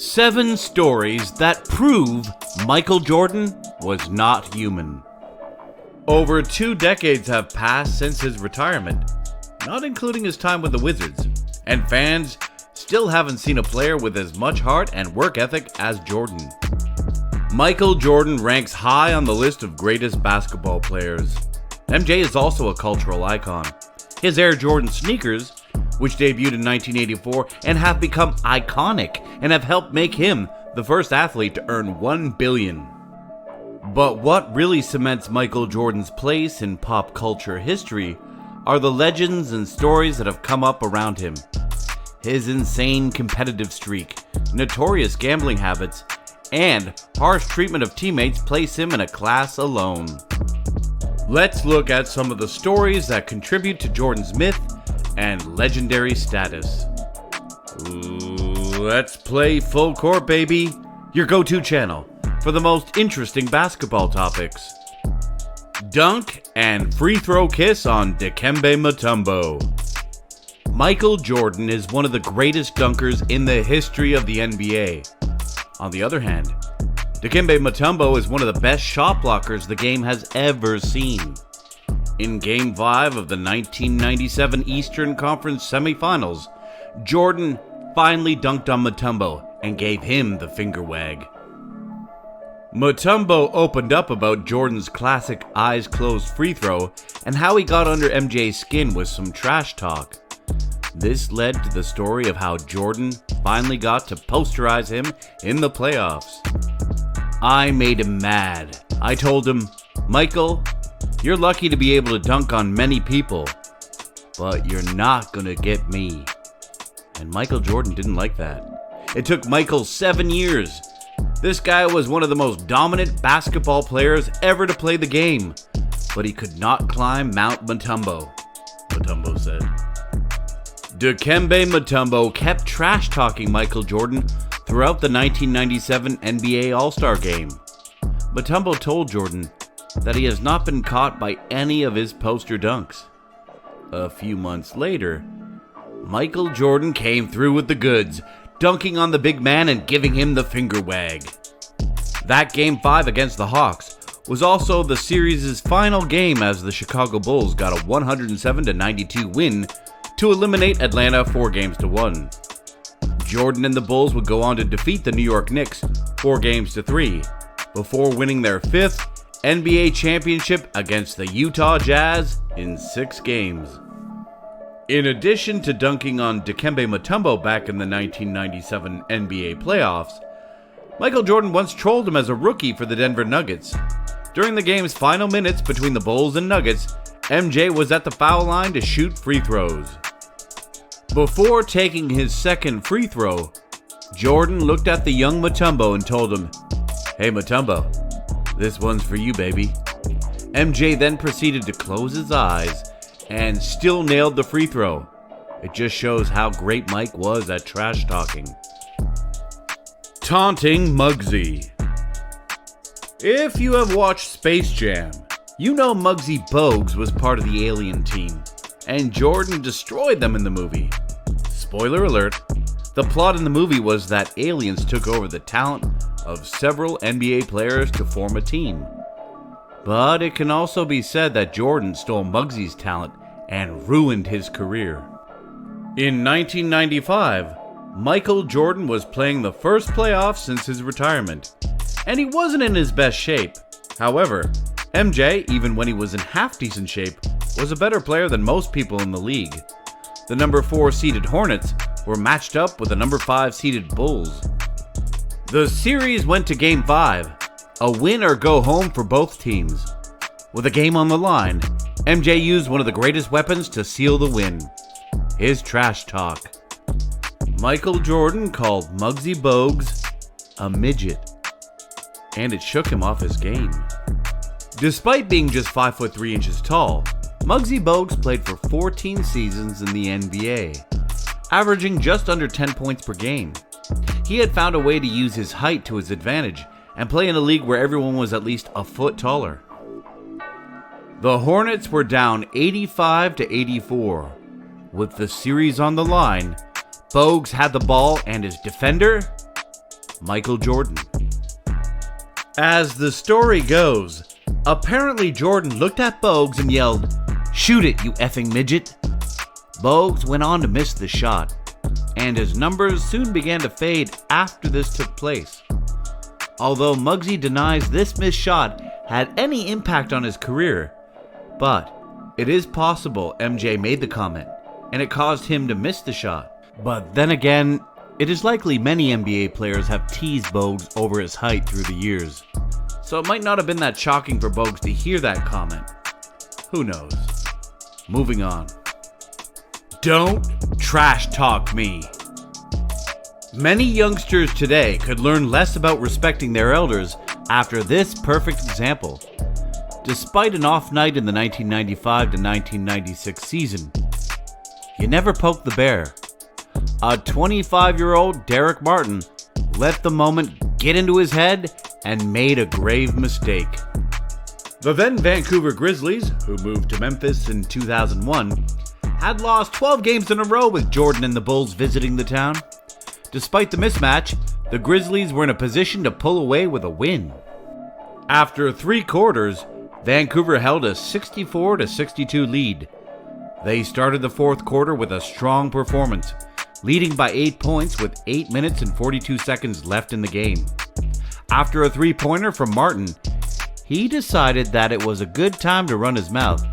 7 stories that prove Michael Jordan was not human. Over 2 decades have passed since his retirement, not including his time with the Wizards, and fans still haven't seen a player with as much heart and work ethic as Jordan. Michael Jordan ranks high on the list of greatest basketball players. MJ is also a cultural icon. His Air Jordan sneakers, which debuted in 1984 and have become iconic and have helped make him the first athlete to earn $1 billion. But what really cements Michael Jordan's place in pop culture history are the legends and stories that have come up around him. His insane competitive streak, notorious gambling habits, and harsh treatment of teammates place him in a class alone. Let's look at some of the stories that contribute to Jordan's myth and legendary status. Let's play Full Court, baby, your go-to channel for the most interesting basketball topics. Dunk and free throw kiss on Dikembe Mutombo. Michael Jordan is one of the greatest dunkers in the history of the NBA. On the other hand, Dikembe Mutombo is one of the best shot blockers the game has ever seen. In Game 5 of the 1997 Eastern Conference Semifinals, Jordan finally dunked on Mutombo and gave him the finger wag. Mutombo opened up about Jordan's classic eyes closed free throw and how he got under MJ's skin with some trash talk. This led to the story of how Jordan finally got to posterize him in the playoffs. I made him mad. I told him, "Michael, you're lucky to be able to dunk on many people, but you're not gonna get me." And Michael Jordan didn't like that. It took Michael 7 years. This guy was one of the most dominant basketball players ever to play the game, but he could not climb Mount Mutombo, Mutombo said. Dikembe Mutombo kept trash-talking Michael Jordan throughout the 1997 NBA All-Star Game. Mutombo told Jordan that he has not been caught by any of his poster dunks. A few months later, Michael Jordan came through with the goods, dunking on the big man and giving him the finger wag. That Game 5 against the Hawks was also the series' final game as the Chicago Bulls got a 107-92 win to eliminate Atlanta 4-1. Jordan and the Bulls would go on to defeat the New York Knicks 4-3 before winning their 5th NBA championship against the Utah Jazz in 6 games. In addition to dunking on Dikembe Mutombo back in the 1997 NBA playoffs, Michael Jordan once trolled him as a rookie for the Denver Nuggets. During the game's final minutes between the Bulls and Nuggets, MJ was at the foul line to shoot free throws. Before taking his second free throw, Jordan looked at the young Mutombo and told him, "Hey Mutombo, this one's for you, baby." MJ then proceeded to close his eyes and still nailed the free throw. It just shows how great Mike was at trash talking. Taunting Mugsy. If you have watched Space Jam, you know Mugsy Bogues was part of the alien team, and Jordan destroyed them in the movie. Spoiler alert, the plot in the movie was that aliens took over the talent of several NBA players to form a team. But it can also be said that Jordan stole Mugsy's talent and ruined his career. In 1995, Michael Jordan was playing the first playoffs since his retirement, and he wasn't in his best shape. However, MJ, even when he was in half-decent shape, was a better player than most people in the league. The number 4 seeded Hornets were matched up with the number 5 seeded Bulls. The series went to Game 5, a win or go home for both teams. With a game on the line, MJ used one of the greatest weapons to seal the win: his trash talk. Michael Jordan called Mugsy Bogues a midget, and it shook him off his game. Despite being just 5'3" tall, Mugsy Bogues played for 14 seasons in the NBA, averaging just under 10 points per game. He had found a way to use his height to his advantage and play in a league where everyone was at least a foot taller. The Hornets were down 85-84. With the series on the line, Bogues had the ball and his defender Michael Jordan. As the story goes, apparently Jordan looked at Bogues and yelled, "Shoot it, you effing midget." Bogues went on to miss the shot, and his numbers soon began to fade after this took place. Although Mugsy denies this missed shot had any impact on his career, but it is possible MJ made the comment, and it caused him to miss the shot. But then again, it is likely many NBA players have teased Bogues over his height through the years, so it might not have been that shocking for Bogues to hear that comment. Who knows? Moving on. Don't trash talk me. Many youngsters today could learn less about respecting their elders after this perfect example. Despite an off night in the 1995 to 1996 season, you never poked the bear. A 25-year-old Derek Martin let the moment get into his head and made a grave mistake. The then Vancouver Grizzlies, who moved to Memphis in 2001, had lost 12 games in a row with Jordan and the Bulls visiting the town. Despite the mismatch, the Grizzlies were in a position to pull away with a win. After 3 quarters, Vancouver held a 64-62 lead. They started the fourth quarter with a strong performance, leading by 8 points with 8 minutes and 42 seconds left in the game. After a three-pointer from Martin, he decided that it was a good time to run his mouth,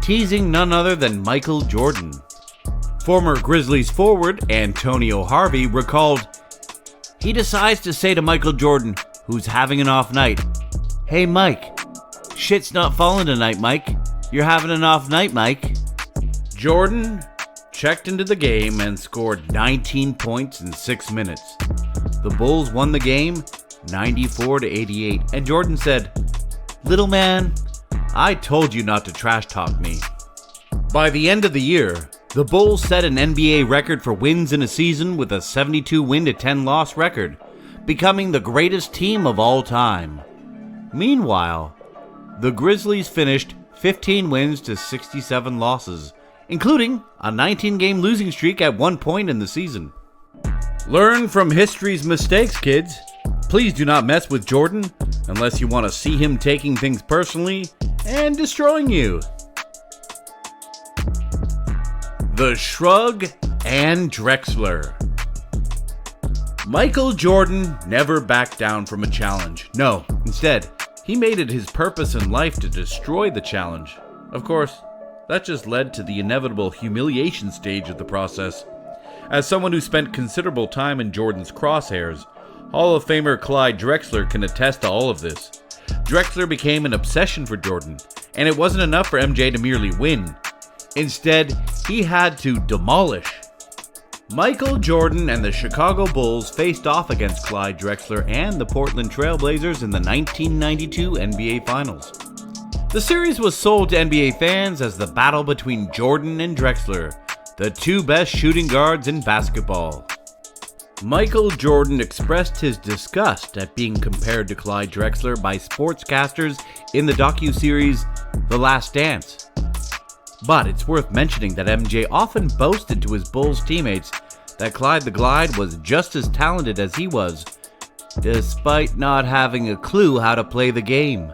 teasing none other than Michael Jordan. Former Grizzlies forward Antonio Harvey recalled, "He decides to say to Michael Jordan, who's having an off night, 'Hey Mike, shit's not falling tonight, Mike. You're having an off night, Mike.'" Jordan checked into the game and scored 19 points in 6 minutes. The Bulls won the game 94-88, and Jordan said, "Little man, I told you not to trash talk me." By the end of the year, the Bulls set an NBA record for wins in a season with a 72-win to 10-loss record, becoming the greatest team of all time. Meanwhile, the Grizzlies finished 15 wins to 67 losses, including a 19-game losing streak at one point in the season. Learn from history's mistakes, kids. Please do not mess with Jordan unless you want to see him taking things personally and destroying you. The Shrug and Drexler. Michael Jordan never backed down from a challenge. No, instead, he made it his purpose in life to destroy the challenge. Of course, that just led to the inevitable humiliation stage of the process. As someone who spent considerable time in Jordan's crosshairs, Hall of Famer Clyde Drexler can attest to all of this. Drexler became an obsession for Jordan, and it wasn't enough for MJ to merely win. Instead, he had to demolish. Michael Jordan and the Chicago Bulls faced off against Clyde Drexler and the Portland Trail Blazers in the 1992 NBA Finals. The series was sold to NBA fans as the battle between Jordan and Drexler, the two best shooting guards in basketball. Michael Jordan expressed his disgust at being compared to Clyde Drexler by sportscasters in the docuseries The Last Dance. But it's worth mentioning that MJ often boasted to his Bulls teammates that Clyde the Glide was just as talented as he was, despite not having a clue how to play the game.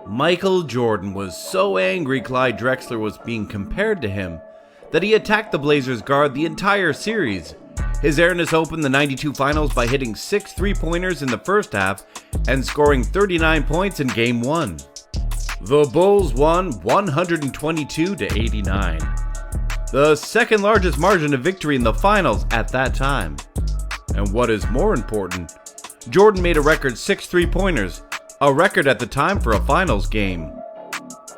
Michael Jordan was so angry Clyde Drexler was being compared to him that he attacked the Blazers guard the entire series. His airness opened the 92 finals by hitting 6 three-pointers in the first half and scoring 39 points in Game 1. The Bulls won 122-89, the second largest margin of victory in the finals at that time. And what is more important, Jordan made a record 6 three-pointers, a record at the time for a finals game.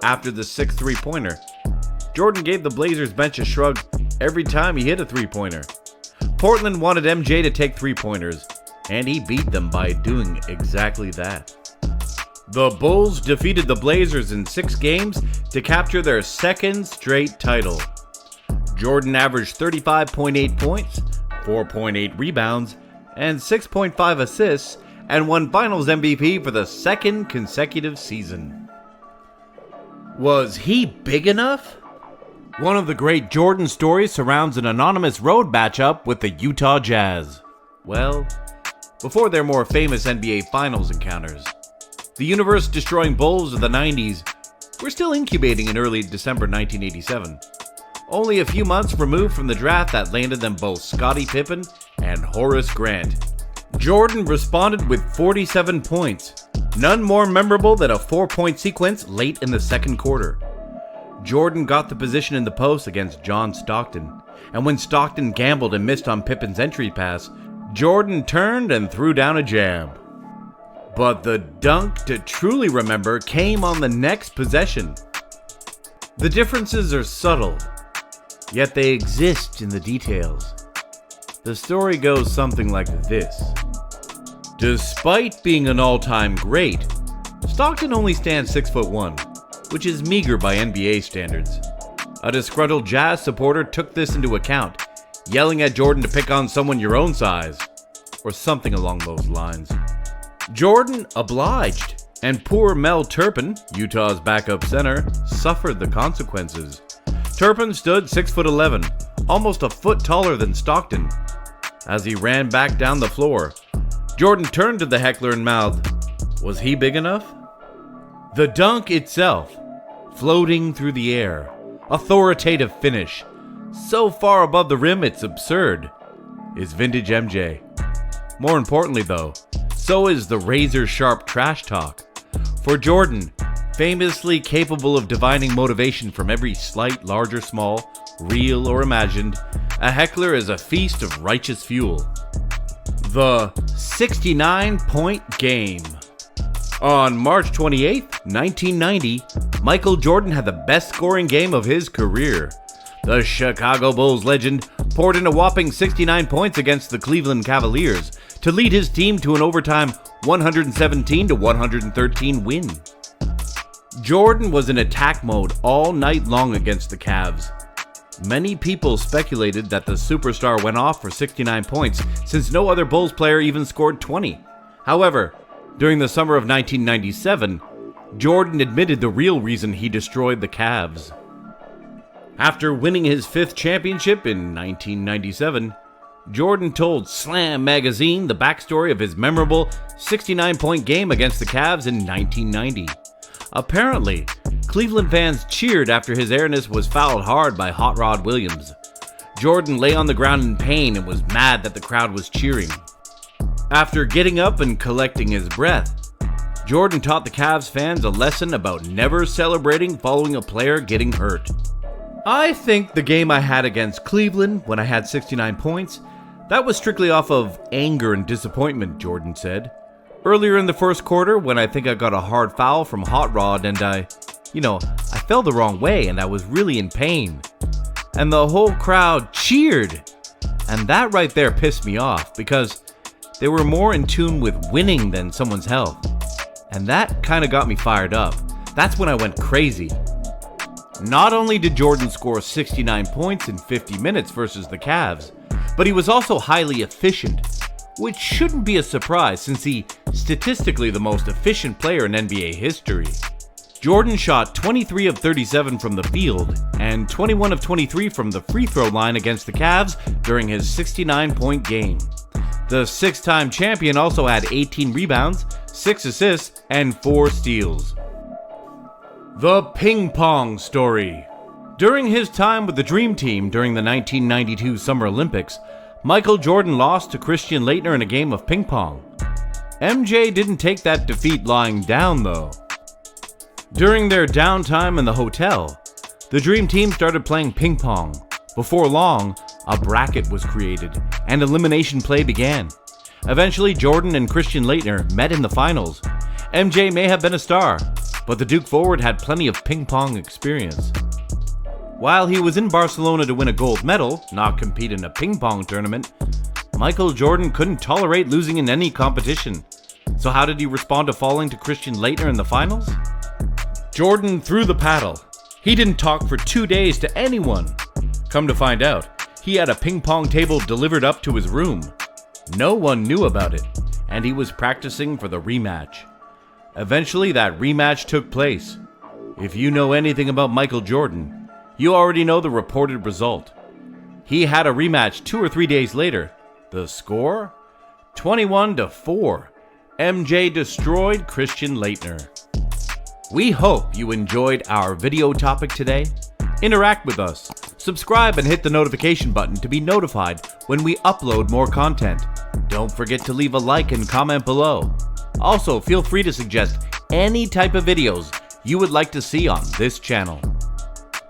After the 6th three-pointer, Jordan gave the Blazers bench a shrug every time he hit a three-pointer. Portland wanted MJ to take three-pointers, and he beat them by doing exactly that. The Bulls defeated the Blazers in 6 games to capture their second straight title. Jordan averaged 35.8 points, 4.8 rebounds, and 6.5 assists, and won Finals MVP for the second consecutive season. Was he big enough? One of the great Jordan stories surrounds an anonymous road matchup with the Utah Jazz. Well, before their more famous NBA Finals encounters. The universe-destroying Bulls of the 90s were still incubating in early December 1987, only a few months removed from the draft that landed them both Scottie Pippen and Horace Grant. Jordan responded with 47 points, none more memorable than a 4-point sequence late in the second quarter. Jordan got the position in the post against John Stockton, and when Stockton gambled and missed on Pippen's entry pass, Jordan turned and threw down a jam. But the dunk to truly remember came on the next possession. The differences are subtle, yet they exist in the details. The story goes something like this. Despite being an all-time great, Stockton only stands 6'1", which is meager by NBA standards. A disgruntled Jazz supporter took this into account, yelling at Jordan to pick on someone your own size, or something along those lines. Jordan obliged, and poor Mel Turpin, Utah's backup center, suffered the consequences. Turpin stood 6'11", almost a foot taller than Stockton. As he ran back down the floor, Jordan turned to the heckler and mouthed, "Was he big enough?" The dunk itself, floating through the air, authoritative finish, so far above the rim it's absurd, is vintage MJ. More importantly though, so is the razor-sharp trash talk. For Jordan, famously capable of divining motivation from every slight, large or small, real or imagined, a heckler is a feast of righteous fuel. The 69-point game. On March 28, 1990, Michael Jordan had the best scoring game of his career. The Chicago Bulls legend poured in a whopping 69 points against the Cleveland Cavaliers to lead his team to an overtime 117-113 win. Jordan was in attack mode all night long against the Cavs. Many people speculated that the superstar went off for 69 points since no other Bulls player even scored 20. However, during the summer of 1997, Jordan admitted the real reason he destroyed the Cavs. After winning his 5th championship in 1997, Jordan told Slam magazine the backstory of his memorable 69-point game against the Cavs in 1990. Apparently, Cleveland fans cheered after his airness was fouled hard by Hot Rod Williams. Jordan lay on the ground in pain and was mad that the crowd was cheering. After getting up and collecting his breath, Jordan taught the Cavs fans a lesson about never celebrating following a player getting hurt. "I think the game I had against Cleveland when I had 69 points, that was strictly off of anger and disappointment," Jordan said. "Earlier in the first quarter, when I think I got a hard foul from Hot Rod and I fell the wrong way and I was really in pain. And the whole crowd cheered. And that right there pissed me off because they were more in tune with winning than someone's health. And that kind of got me fired up. That's when I went crazy." Not only did Jordan score 69 points in 50 minutes versus the Cavs, but he was also highly efficient, which shouldn't be a surprise since he's statistically the most efficient player in NBA history. Jordan shot 23 of 37 from the field and 21 of 23 from the free throw line against the Cavs during his 69-point game. The 6-time champion also had 18 rebounds, 6 assists, and 4 steals. The Ping Pong Story. During his time with the Dream Team during the 1992 Summer Olympics, Michael Jordan lost to Christian Laettner in a game of ping pong. MJ didn't take that defeat lying down though. During their downtime in the hotel, the Dream Team started playing ping pong. Before long, a bracket was created and elimination play began. Eventually, Jordan and Christian Laettner met in the finals. MJ may have been a star, but the Duke forward had plenty of ping pong experience. While he was in Barcelona to win a gold medal, not compete in a ping pong tournament, Michael Jordan couldn't tolerate losing in any competition. So how did he respond to falling to Christian Laettner in the finals? Jordan threw the paddle. He didn't talk for 2 days to anyone. Come to find out, he had a ping pong table delivered up to his room. No one knew about it, and he was practicing for the rematch. Eventually, that rematch took place. If you know anything about Michael Jordan, you already know the reported result. He had a rematch 2 or 3 days later. The score? 21-4. MJ destroyed Christian Laettner. We hope you enjoyed our video topic today. Interact with us. Subscribe and hit the notification button to be notified when we upload more content. Don't forget to leave a like and comment below. Also, feel free to suggest any type of videos you would like to see on this channel.